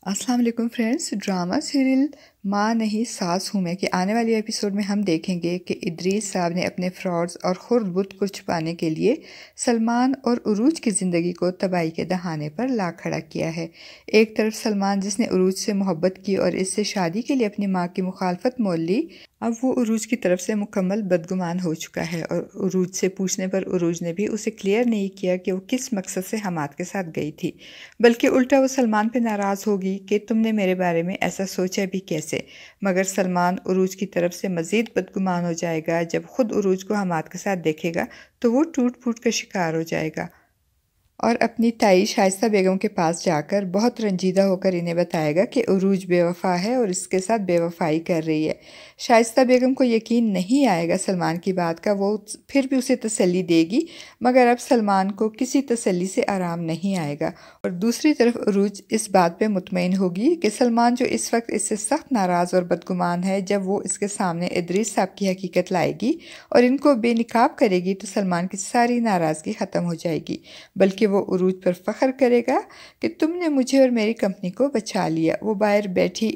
السلام علیکم friends, drama serial ماں نہیں ساس ہوں میں کہ آنے والی ایپیسوڈ میں ہم دیکھیں گے کہ ادریس صاحب نے اپنے فراڈز اور خرد بت کو چھپانے کے لیے سلمان اور عروج کی زندگی کو تباہی کے دہانے پر لا کھڑا کیا ہے۔ ایک طرف سلمان جس نے عروج سے محبت کی اور اس سے شادی کے لیے اپنی ماں کی مخالفت مول لی، اب وہ عروج کی طرف سے مکمل بدگمان ہو چکا ہے، اور عروج سے پوچھنے پر عروج نے بھی اسے کلیئر نہیں کیا کہ وہ کس مقصد سے حماد کے ساتھ گئی تھی، بلکہ الٹا وہ سلمان پہ ناراض ہوگی کہ تم نے میرے بارے میں ایسا سوچا بھی کیسے۔ مگر سلمان عروج کی طرف سے مزید بدگمان ہو جائے گا جب خود عروج کو حماد کے ساتھ دیکھے گا تو وہ ٹوٹ پھوٹ کا شکار ہو جائے گا اور اپنی تائی شائستہ بیگم کے پاس جا کر بہت رنجیدہ ہو کر انہیں بتائے گا کہ عروج بے وفا ہے اور اس کے ساتھ بے وفائی کر رہی ہے۔ شائستہ بیگم کو یقین نہیں آئے گا سلمان کی بات کا، وہ پھر بھی اسے تسلی دے گی، مگر اب سلمان کو کسی تسلی سے آرام نہیں آئے گا، اور دوسری طرف عروج اس بات پہ مطمئن ہوگی کہ سلمان جو اس وقت اس سے سخت ناراض اور بدگمان ہے، جب وہ اس کے سامنے ادریس صاحب کی حقیقت لائے گی اور ان کو بے نقاب کرے گی تو سلمان کی ساری ناراضگی ختم ہو جائے گی، بلکہ وہ عروج پر فخر کرے گا کہ تم نے مجھے اور میری کمپنی کو بچا لیا۔ وہ باہر بیٹھی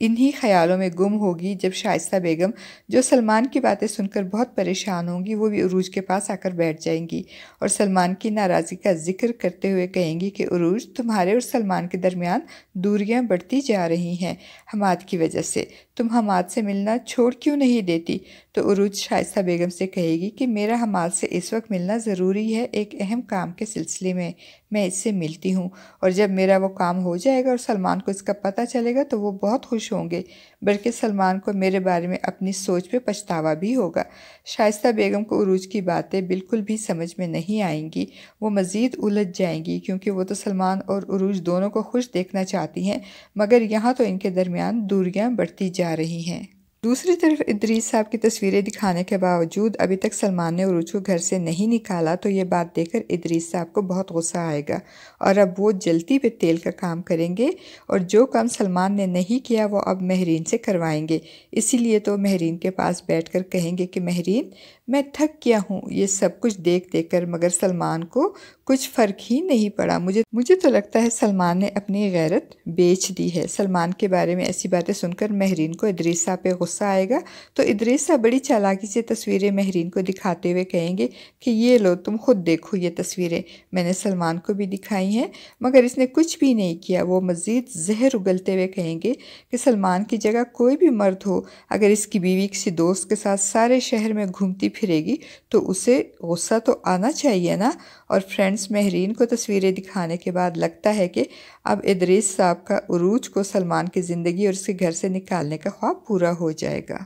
انہی خیالوں میں گم ہوگی جب شائستہ بیگم، جو سلمان کی باتیں سن کر بہت پریشان ہوں گی، وہ بھی عروج کے پاس آ کر بیٹھ جائیں گی اور سلمان کی ناراضگی کا ذکر کرتے ہوئے کہیں گی کہ عروج، تمہارے اور سلمان کے درمیان دوریاں بڑھتی جا رہی ہیں حماد کی وجہ سے، تم حماد سے ملنا چھوڑ کیوں نہیں دیتی؟ تو عروج شائستہ بیگم سے کہے گی کہ میرا حماد سے اس وقت ملنا ضروری ہے، ایک اہم کام کے سلسلے میں اس سے ملتی ہوں، اور جب میرا وہ کام ہو جائے گا اور سلمان کو اس کا پتہ چلے گا تو وہ بہت خوش ہوں گے، بلکہ سلمان کو میرے بارے میں اپنی سوچ پہ پچھتاوا بھی ہوگا۔ شائستہ بیگم کو عروج کی باتیں بالکل بھی سمجھ میں نہیں آئیں گی، وہ مزید الجھ جائیں گی، کیونکہ وہ تو سلمان اور عروج دونوں کو خوش دیکھنا چاہتی ہیں، مگر یہاں تو ان کے درمیان دوریاں بڑھتی جا رہی ہیں۔ دوسری طرف ادریس صاحب کی تصویریں دکھانے کے باوجود ابھی تک سلمان نے عروج کو گھر سے نہیں نکالا، تو یہ بات دیکھ کر ادریس صاحب کو بہت غصہ آئے گا، اور اب وہ جلتی پہ تیل کا کام کریں گے، اور جو کام سلمان نے نہیں کیا وہ اب مہرین سے کروائیں گے۔ اسی لیے تو مہرین کے پاس بیٹھ کر کہیں گے کہ مہرین، میں تھک گیا ہوں یہ سب کچھ دیکھ کر، مگر سلمان کو کچھ فرق ہی نہیں پڑا۔ مجھے تو لگتا ہے سلمان نے اپنی غیرت بیچ دی ہے۔ سلمان کے بارے میں ایسی باتیں سن کر مہرین کو ادریس صاحب پہ غصہ آئے گا، تو ادریس صاحب بڑی چالاکی سے تصویریں مہرین کو دکھاتے ہوئے کہیں گے کہ یہ لو، تم خود دیکھو، یہ تصویریں میں نے سلمان کو بھی دکھائی ہیں مگر اس نے کچھ بھی نہیں کیا۔ وہ مزید زہر اگلتے ہوئے کہیں گے کہ سلمان کی جگہ کوئی بھی مرد ہو، اگر اس کی بیوی کسی دوست کے ساتھ سارے شہر میں گھومتی پھرے گی تو اسے غصہ تو آنا چاہیے نا۔ اور فرینڈز، مہرین کو تصویریں دکھانے کے بعد لگتا ہے کہ اب ادریس صاحب کا عروج کو سلمان کی زندگی اور اس کے گھر سے نکالنے کا خواب پورا ہو جائے گا،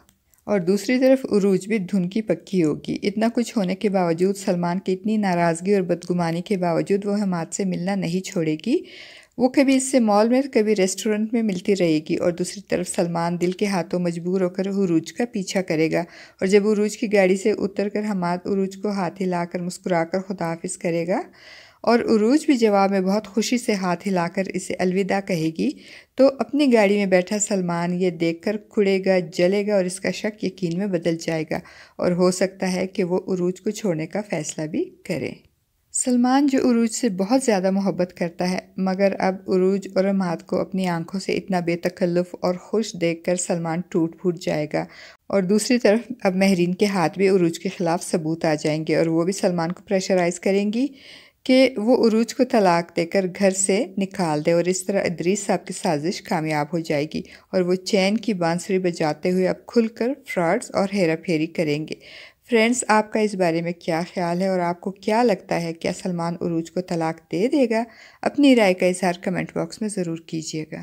اور دوسری طرف عروج بھی دھن کی پکی ہوگی۔ اتنا کچھ ہونے کے باوجود، سلمان کی اتنی ناراضگی اور بدگمانی کے باوجود وہ حماد سے ملنا نہیں چھوڑے گی۔ وہ کبھی اس سے مال میں کبھی ریسٹورنٹ میں ملتی رہے گی، اور دوسری طرف سلمان دل کے ہاتھوں مجبور ہو کر عروج کا پیچھا کرے گا، اور جب عروج کی گاڑی سے اتر کر حماد عروج کو ہاتھ ہلا کر مسکرا کر خداحافظ کرے گا، اور عروج بھی جواب میں بہت خوشی سے ہاتھ ہلا کر اسے الوداع کہے گی، تو اپنی گاڑی میں بیٹھا سلمان یہ دیکھ کر کھڑے گا، جلے گا، اور اس کا شک یقین میں بدل جائے گا، اور ہو سکتا ہے کہ وہ عروج کو چھوڑنے کا فیصلہ بھی کرے۔ سلمان جو عروج سے بہت زیادہ محبت کرتا ہے، مگر اب عروج اور حماد کو اپنی آنکھوں سے اتنا بے تکلف اور خوش دیکھ کر سلمان ٹوٹ پھوٹ جائے گا، اور دوسری طرف اب مہرین کے ہاتھ بھی عروج کے خلاف ثبوت آ جائیں گے، اور وہ بھی سلمان کو پریشرائز کریں گی کہ وہ عروج کو طلاق دے کر گھر سے نکال دے، اور اس طرح ادریس صاحب کی سازش کامیاب ہو جائے گی، اور وہ چین کی بانسری بجاتے ہوئے اب کھل کر فراڈز اور ہیرا پھیری کریں گے۔ فرینڈز، آپ کا اس بارے میں کیا خیال ہے، اور آپ کو کیا لگتا ہے کیا سلمان عروج کو طلاق دے دے گا؟ اپنی رائے کا اظہار کمنٹ باکس میں ضرور کیجیے گا۔